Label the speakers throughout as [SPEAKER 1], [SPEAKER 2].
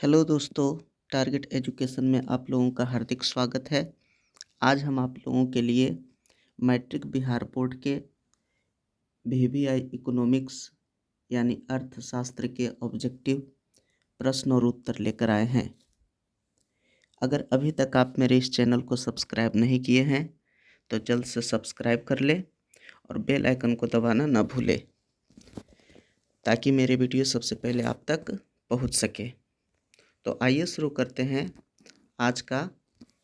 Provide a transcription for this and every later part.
[SPEAKER 1] Hello दोस्तों, target education में आप लोगों का हार्दिक स्वागत है। आज हम आप लोगों के लिए मैट्रिक बिहार बोर्ड के वीवीआई इकोनॉमिक्स यानी अर्थशास्त्र के ऑब्जेक्टिव प्रश्न और उत्तर लेकर आए हैं। अगर अभी तक आप मेरे इस चैनल को सब्सक्राइब नहीं किए हैं तो जल्द से सब्सक्राइब कर ले और बेल आइकन को दबाना ना भूलें ताकि मेरे वीडियो सबसे पहले आप तक पहुंच सके। तो आइए शुरू करते हैं आज का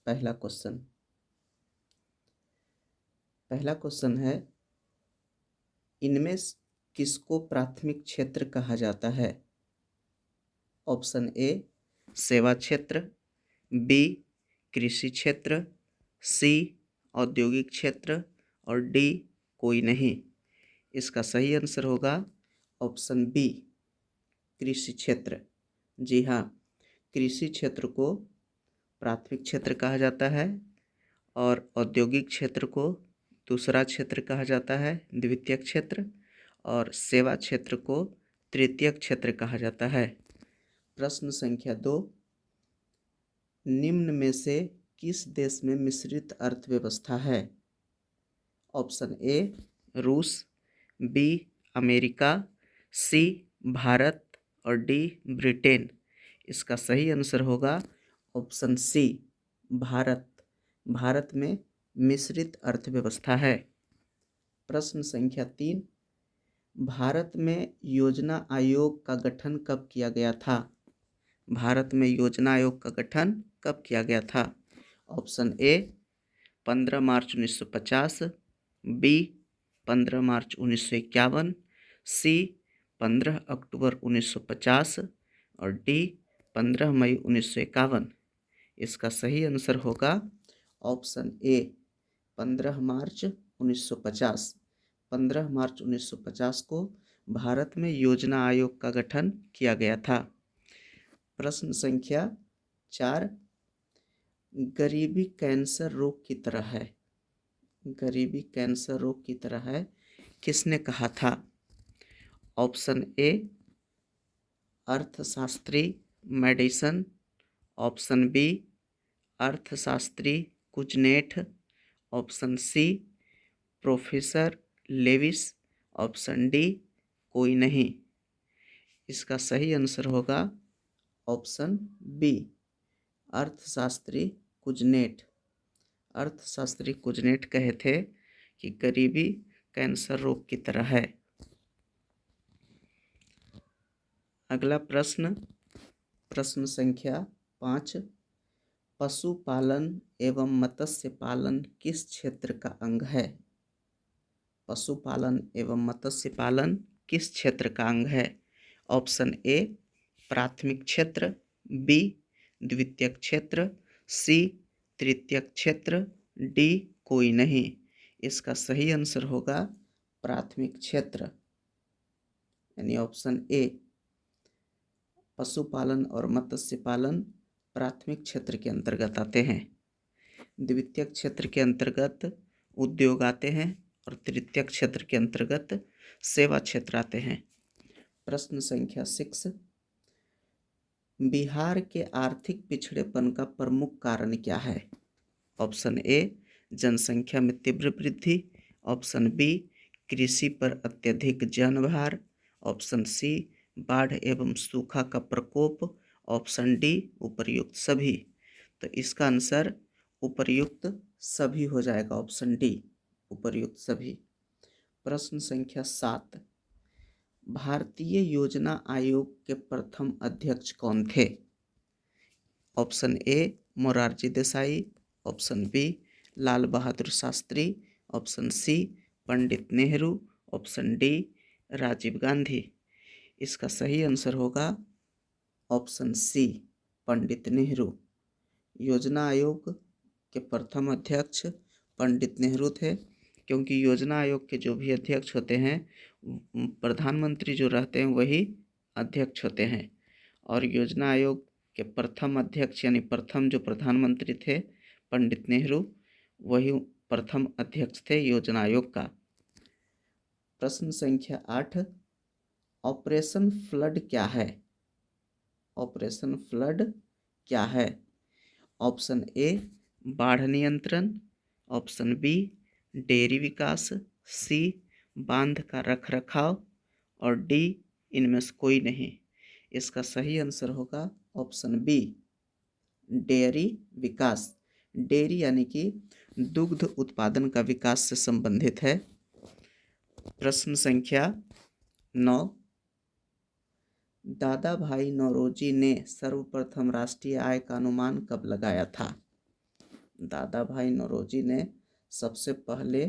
[SPEAKER 1] पहला क्वेश्चन। पहला क्वेश्चन है, इनमें किसको प्राथमिक क्षेत्र कहा जाता है? ऑप्शन ए सेवा क्षेत्र, बी कृषि क्षेत्र, सी औद्योगिक क्षेत्र और डी कोई नहीं। इसका सही आंसर होगा ऑप्शन बी कृषि क्षेत्र। जी हाँ, कृषि क्षेत्र को प्राथमिक क्षेत्र कहा जाता है और औद्योगिक क्षेत्र को दूसरा क्षेत्र कहा जाता है, द्वितीयक क्षेत्र, और सेवा क्षेत्र को तृतीयक क्षेत्र कहा जाता है। प्रश्न संख्या 2, निम्न में से किस देश में मिश्रित अर्थव्यवस्था है? ऑप्शन ए रूस, बी अमेरिका, सी भारत और डी ब्रिटेन। इसका सही आंसर होगा ऑप्शन सी भारत। भारत में मिश्रित अर्थव्यवस्था है। प्रश्न संख्या 3, भारत में योजना आयोग का गठन कब किया गया था? भारत में योजना आयोग का गठन कब किया गया था? ऑप्शन ए 15 मार्च 1950, बी 15 मार्च 1951, सी 15 अक्टूबर 1950 और डी 15 मई 1951। इसका सही आंसर होगा ऑप्शन ए 15 मार्च 1950। 15 मार्च 1950 को भारत में योजना आयोग का गठन किया गया था। प्रश्न संख्या 4, गरीबी कैंसर रोग की तरह है। गरीबी कैंसर रोग की तरह है, किसने कहा था? ऑप्शन ए अर्थशास्त्री मेडिसन, ऑप्शन बी अर्थशास्त्री Kuznets, option C professor Lewis, option D कोई नहीं। इसका सही आंसर होगा ऑप्शन बी अर्थशास्त्री कुजनेठ। अर्थशास्त्री कुजनेठ कहे थे कि गरीबी कैंसर रोग की तरह है। अगला प्रश्न, प्रश्न संख्या 5, पशुपालन एवं मत्स्य पालन किस क्षेत्र का अंग है? पशुपालन एवं मत्स्य पालन किस क्षेत्र का अंग है? ऑप्शन ए प्राथमिक क्षेत्र, बी द्वितीयक क्षेत्र, सी तृतीयक क्षेत्र, डी कोई नहीं। इसका सही आंसर होगा प्राथमिक क्षेत्र यानी ऑप्शन ए। पशुपालन और मत्स्य पालन प्राथमिक क्षेत्र के अंतर्गत आते हैं। द्वितीयक क्षेत्र के अंतर्गत उद्योग आते हैं और तृतीयक क्षेत्र के अंतर्गत सेवा क्षेत्र आते हैं। प्रश्न संख्या 6, बिहार के आर्थिक पिछड़ेपन का प्रमुख कारण क्या है? ऑप्शन ए जनसंख्या में तीव्र वृद्धि, ऑप्शन बी कृषि पर अत्यधिक जनभार, ऑप्शन सी बाढ़ एवं सूखा का प्रकोप, ऑप्शन डी उपर्युक्त सभी। तो इसका आंसर उपर्युक्त सभी हो जाएगा, ऑप्शन डी उपर्युक्त सभी। प्रश्न संख्या 7, भारतीय योजना आयोग के प्रथम अध्यक्ष कौन थे? Option A Morarji Desai, option B Lal Bahadur Shastri, option C Pandit Nehru, option D Rajiv Gandhi. इसका सही आंसर होगा ऑप्शन सी पंडित नेहरू। योजना आयोग के प्रथम अध्यक्ष पंडित नेहरू थे, क्योंकि योजना आयोग के जो भी अध्यक्ष होते हैं प्रधानमंत्री जो रहते हैं वही अध्यक्ष होते हैं, और योजना आयोग के प्रथम अध्यक्ष यानी प्रथम जो प्रधानमंत्री थे पंडित नेहरू, वही प्रथम अध्यक्ष थे योजना आयोग का। प्रश्न संख्या 8, ऑपरेशन फ्लड क्या है? ऑपरेशन फ्लड क्या है? ऑप्शन ए बाढ़ नियंत्रण, ऑप्शन बी डेयरी विकास, सी बांध का रखरखाव और डी इनमें से कोई नहीं। इसका सही आंसर होगा ऑप्शन बी डेयरी विकास। डेयरी यानी कि दुग्ध उत्पादन का विकास से संबंधित है। प्रश्न संख्या 9, दादा भाई नौरोजी ने सर्वप्रथम राष्ट्रीय आय का अनुमान कब लगाया था? दादा भाई नौरोजी ने सबसे पहले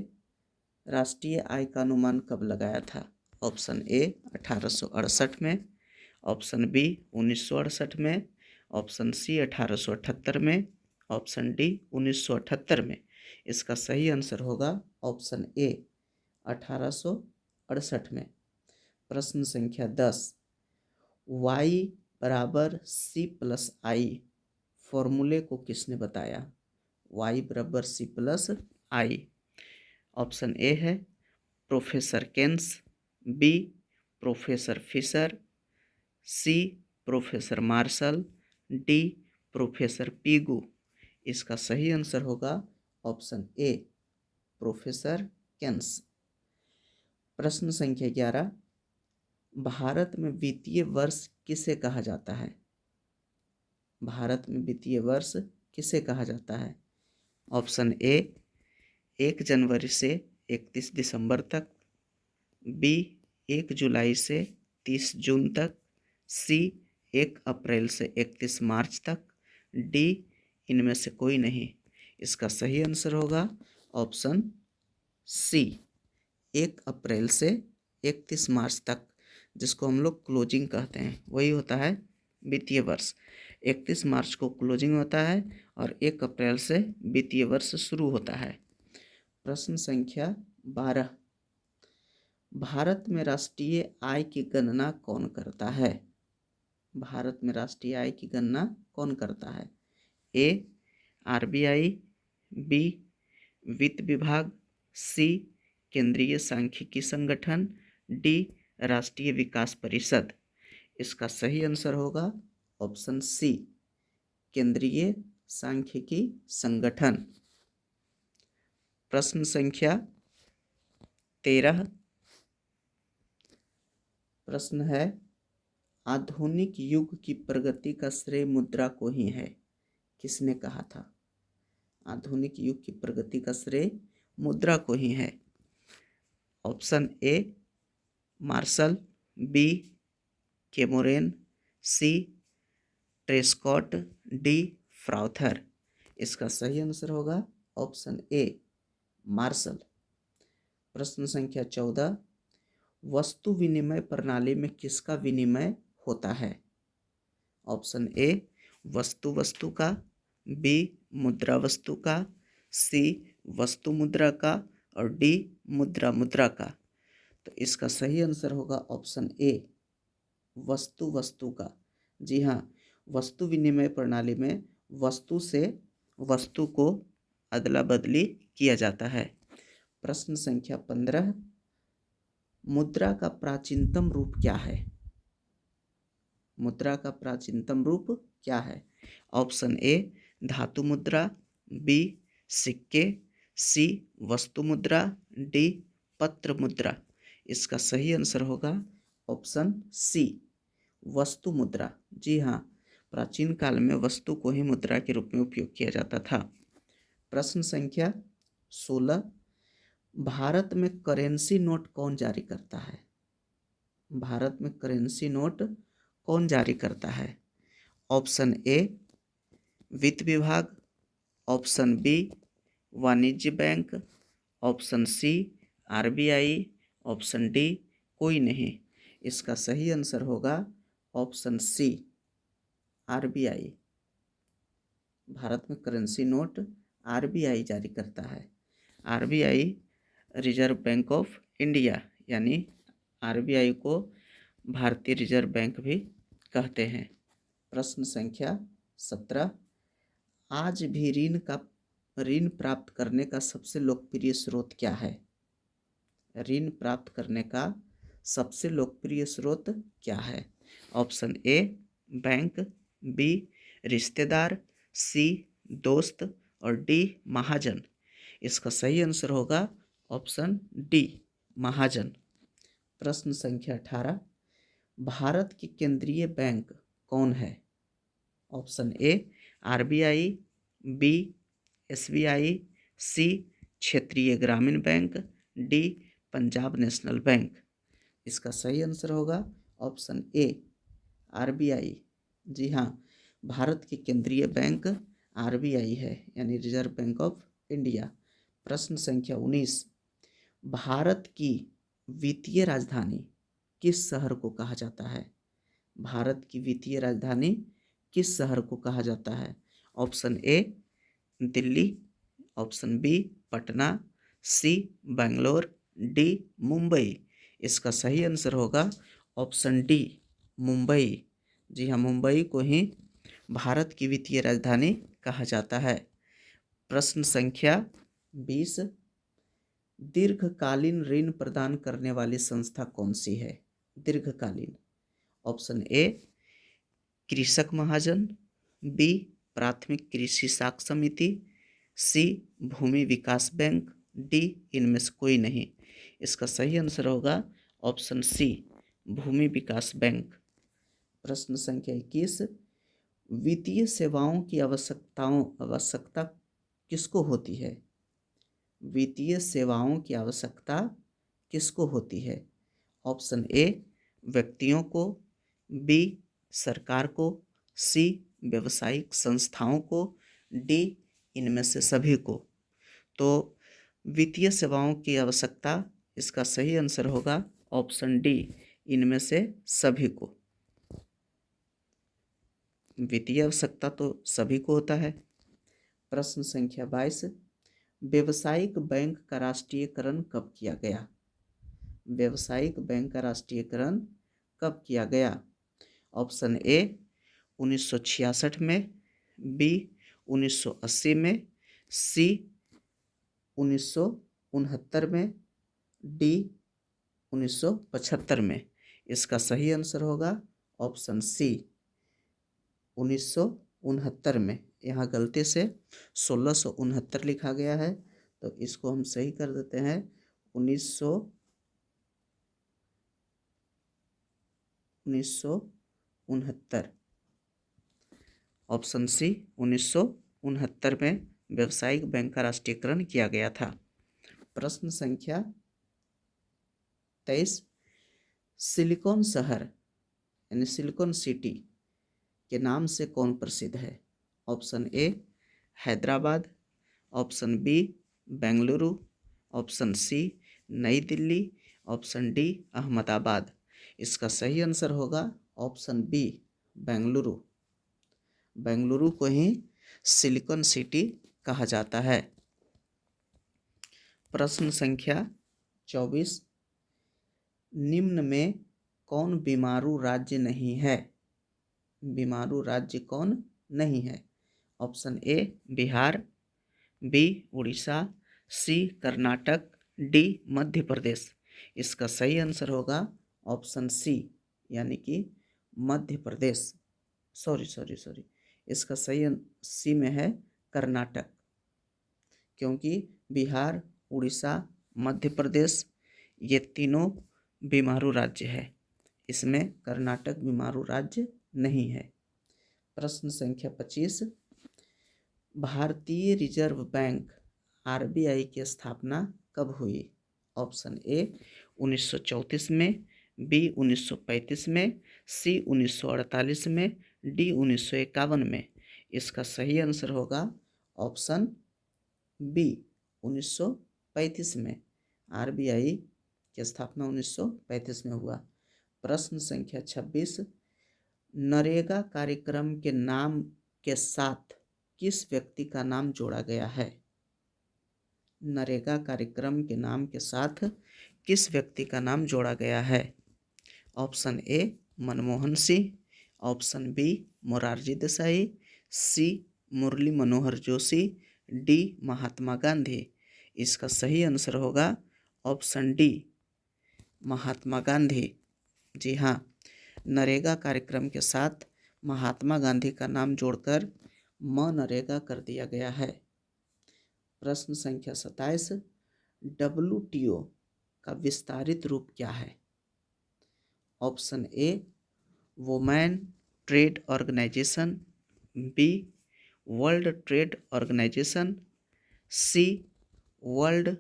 [SPEAKER 1] राष्ट्रीय आय का अनुमान कब लगाया था? ऑप्शन ए 1868 में, ऑप्शन बी 1968 में, ऑप्शन सी 1878 में, ऑप्शन डी 1978 में। इसका सही आंसर होगा ऑप्शन ए 1868 में। प्रश्न संख्या 10, y बराबर सी प्लस आई फॉर्मूले को किसने बताया? y बराबर C plus I. Option A है professor Keynes, B professor Fisher, C professor Marshall, D professor Pigou. इसका सही आंसर होगा ऑप्शन ए प्रोफेसर केन्स। प्रश्न संख्या 11, भारत में वित्तीय वर्ष किसे कहा जाता है? भारत में वित्तीय वर्ष किसे कहा जाता है? ऑप्शन ए 1 जनवरी से 31 दिसंबर तक, बी 1 जुलाई से 30 जून तक, सी 1 अप्रैल से 31 मार्च तक, डी इनमें से कोई नहीं। इसका सही आंसर होगा ऑप्शन सी 1 अप्रैल से 31 मार्च तक, जिसको हम लोग क्लोजिंग कहते हैं, वही होता है वित्तीय वर्ष। 31 मार्च को क्लोजिंग होता है और 1 अप्रैल से वित्तीय वर्ष शुरू होता है। प्रश्न संख्या 12, भारत में राष्ट्रीय आय की गणना कौन करता है? भारत में राष्ट्रीय आय की गणना कौन करता है? ए आरबीआई, बी वित्त विभाग, सी केंद्रीय सांख्यिकी संगठन, डी राष्ट्रीय विकास परिषद। इसका सही आंसर होगा ऑप्शन सी केंद्रीय सांख्यिकी संगठन। प्रश्न संख्या 13, प्रश्न है आधुनिक युग की प्रगति का श्रेय मुद्रा को ही है, किसने कहा था? आधुनिक युग की प्रगति का श्रेय मुद्रा को ही है। Option A Marshall, B Kemmerer, C Trescott, D Crowther. इसका सही आंसर होगा ऑप्शन ए मार्शल। प्रश्न संख्या 14, वस्तु विनिमय प्रणाली में किसका विनिमय होता है? ऑप्शन ए वस्तु वस्तु का, बी मुद्रा वस्तु का, सी वस्तु मुद्रा का और डी मुद्रा मुद्रा का। तो इसका सही आंसर होगा ऑप्शन ए वस्तु वस्तु का। जी हाँ, वस्तु विनिमय प्रणाली में वस्तु से वस्तु को अदला बदली किया जाता है। प्रश्न संख्या 15, मुद्रा का प्राचीनतम रूप क्या है? मुद्रा का प्राचीनतम रूप क्या है? ऑप्शन ए धातु मुद्रा, बी सिक्के, सी वस्तु मुद्रा, डी पत्र मुद्रा। इसका सही आंसर होगा ऑप्शन सी वस्तु मुद्रा। जी हाँ, प्राचीन काल में वस्तु को ही मुद्रा के रूप में उपयोग किया जाता था। प्रश्न संख्या 16, भारत में करेंसी नोट कौन जारी करता है? भारत में करेंसी नोट कौन जारी करता है? ऑप्शन ए वित्त विभाग, ऑप्शन बी वाणिज्य bank, option C RBI, option D कोई नहीं। इसका सही आंसर होगा ऑप्शन सी आरबीआई। भारत में करेंसी नोट आरबीआई जारी करता है। RBI reserve bank of India, यानी आरबीआई को भारतीय रिजर्व बैंक भी कहते हैं। प्रश्न संख्या 17, आज भी ऋण प्राप्त करने का सबसे लोकप्रिय स्रोत क्या है? ऋण प्राप्त करने का सबसे लोकप्रिय स्रोत क्या है? ऑप्शन ए बैंक, बी रिश्तेदार, सी दोस्त और डी महाजन। इसका सही आंसर होगा ऑप्शन डी महाजन। प्रश्न संख्या 18, भारत की केंद्रीय बैंक कौन है? Option A RBI, B SBI, C क्षेत्रीय ग्रामीण bank, D Punjab national bank. इसका सही आंसर होगा ऑप्शन ए आरबीआई। जी हाँ, भारत की केंद्रीय बैंक आरबीआई है, यानी रिजर्व बैंक ऑफ इंडिया। प्रश्न संख्या 19, भारत की वित्तीय राजधानी किस शहर को कहा जाता है? भारत की वित्तीय राजधानी किस शहर को कहा जाता है? Option A Delhi, option B Patna, C Bangalore, D Mumbai. इसका सही आंसर होगा ऑप्शन डी मुंबई। जी हाँ, मुंबई को ही भारत की वित्तीय राजधानी कहा जाता है। प्रश्न संख्या 20, दीर्घकालीन ऋण प्रदान करने वाली संस्था कौन सी है? दीर्घकालीन, ऑप्शन ए कृषक महाजन, बी प्राथमिक कृषि साख समिति, सी भूमि विकास बैंक, डी इनमें से कोई नहीं। इसका सही आंसर होगा ऑप्शन सी भूमि विकास बैंक। प्रश्न संख्या 21, वित्तीय सेवाओं की आवश्यकता किसको होती है? वित्तीय सेवाओं की आवश्यकता किसको होती है? ऑप्शन ए व्यक्तियों को, बी सरकार को, सी व्यावसायिक संस्थाओं को, डी इनमें से सभी को। तो वित्तीय सेवाओं की आवश्यकता, इसका सही आंसर होगा ऑप्शन डी इनमें से सभी को। वित्तीय आवश्यकता तो सभी को होता है। प्रश्न संख्या 22, व्यावसायिक बैंक का राष्ट्रीयकरण कब किया गया? व्यावसायिक बैंक का राष्ट्रीयकरण कब किया गया? ऑप्शन ए 1966 में, बी 1980 में, सी 1969 में, डी 1975 में। इसका सही आंसर होगा ऑप्शन सी 1969 में। यहाँ गलती से 1669 लिखा गया है, तो इसको हम सही कर देते हैं 1969। ऑप्शन सी 1969 में व्यावसायिक बैंक का राष्ट्रीयकरण किया गया था। प्रश्न संख्या 23, सिलिकॉन शहर यानी सिलिकॉन सिटी के नाम से कौन प्रसिद्ध है? Option A Hyderabad, option B Bengaluru, option C New Delhi, option D Ahmedabad. इसका सही आंसर होगा ऑप्शन बी बेंगलुरु। बेंगलुरु को ही सिलिकॉन सिटी कहा जाता है। प्रश्न संख्या 24, निम्न में कौन बीमारू राज्य नहीं है? बीमारू राज्य कौन नहीं है? Option A Bihar, B Orissa, C Karnataka, D Madhya Pradesh. इसका सही आंसर होगा ऑप्शन सी यानी कि मध्य प्रदेश। सॉरी, इसका सही सी में है कर्नाटक, क्योंकि बिहार, उड़ीसा, मध्य प्रदेश ये तीनों बीमारू राज्य है, इसमें कर्नाटक बीमारू राज्य नहीं है। प्रश्न संख्या 25, भारतीय रिजर्व बैंक आरबीआई की स्थापना कब हुई? ऑप्शन ए 1934 में, बी 1935 में, सी 1948 में, डी 1951 में। इसका सही आंसर होगा ऑप्शन बी 1935 में। आरबीआई की स्थापना 1935 में हुआ। प्रश्न संख्या 26, नरेगा कार्यक्रम के नाम के साथ किस व्यक्ति का नाम जोड़ा गया है? नरेगा कार्यक्रम के नाम के साथ किस व्यक्ति का नाम जोड़ा गया है? Option A Manmohan Singh, option B Morarji Desai, C Murli Manohar Joshi, D Mahatma Gandhi. इसका सही आंसर होगा ऑप्शन डी महात्मा गांधी। जी हाँ, नरेगा कार्यक्रम के साथ महात्मा गांधी का नाम जोड़कर मनरेगा कर दिया गया है। प्रश्न संख्या 27, WTO का विस्तारित रूप क्या है? Option A women trade organisation, B world trade organisation, C world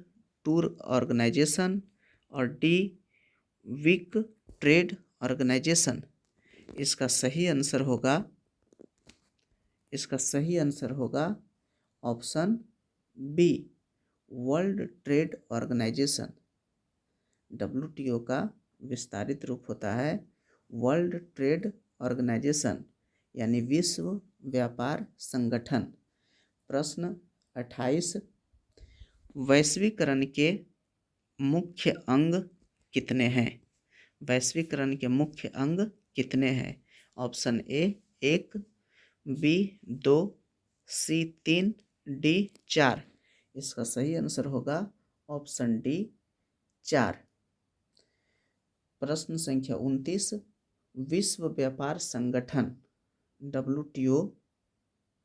[SPEAKER 1] tour organisation और डी वीक ट्रेड ऑर्गेनाइजेशन। इसका सही आंसर होगा option B world trade organisation. WTO का विस्तारित रूप होता है वर्ल्ड ट्रेड ऑर्गेनाइजेशन यानी विश्व व्यापार संगठन। प्रश्न 28, वैश्वीकरण के मुख्य अंग कितने हैं? वैश्वीकरण के मुख्य अंग कितने हैं? Option A 1, B 2, C 3, D 4। इसका सही आंसर होगा ऑप्शन डी 4। प्रश्न संख्या 29, विश्व व्यापार संगठन WTO,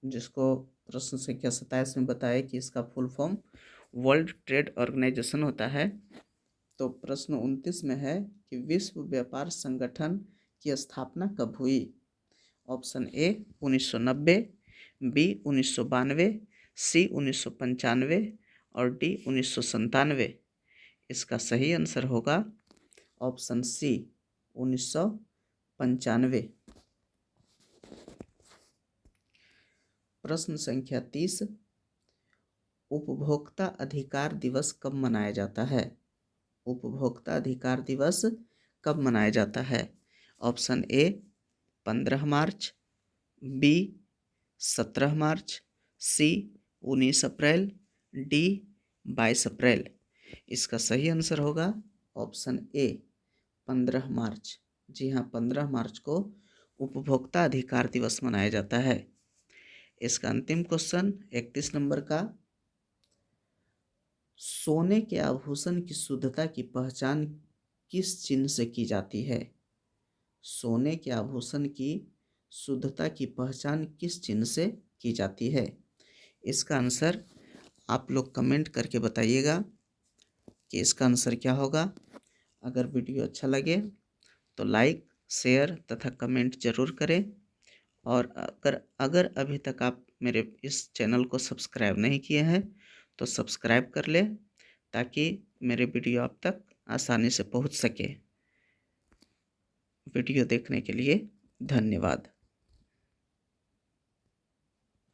[SPEAKER 1] जिसको प्रश्न संख्या 27 में बताया कि इसका full form world trade organisation होता है। तो प्रश्न 29 में है कि विश्व व्यापार संगठन की स्थापना कब हुई? ऑप्शन ए 1990, बी 1992, सी 1995 और डी 1997। इसका सही आंसर होगा ऑप्शन सी 1995। प्रश्न संख्या 30, उपभोक्ता अधिकार दिवस कब मनाया जाता है? उपभोक्ता अधिकार दिवस कब मनाया जाता है? Option A 15 March, B 17 March, C 19 April, D 22 April. इसका सही आंसर होगा ऑप्शन ए 15 मार्च। जी हाँ, 15 मार्च को उपभोक्ता अधिकार दिवस मनाया जाता है। इसका अंतिम क्वेश्चन 31 नंबर का, सोने के आभूषण की शुद्धता की पहचान किस चिन्ह से की जाती है? सोने के आभूषण की शुद्धता की पहचान किस चिन्ह से की जाती है? इसका आंसर आप लोग कमेंट करके बताइएगा कि इसका आंसर क्या होगा। अगर वीडियो अच्छा लगे तो लाइक, शेयर तथा कमेंट जरूर करें। और अगर अभी तक आप मेरे इस चैनल को सब्सक्राइब नहीं किए हैं तो सब्सक्राइब कर ले, ताकि मेरे वीडियो आप तक आसानी से पहुंच सके। वीडियो देखने के लिए धन्यवाद।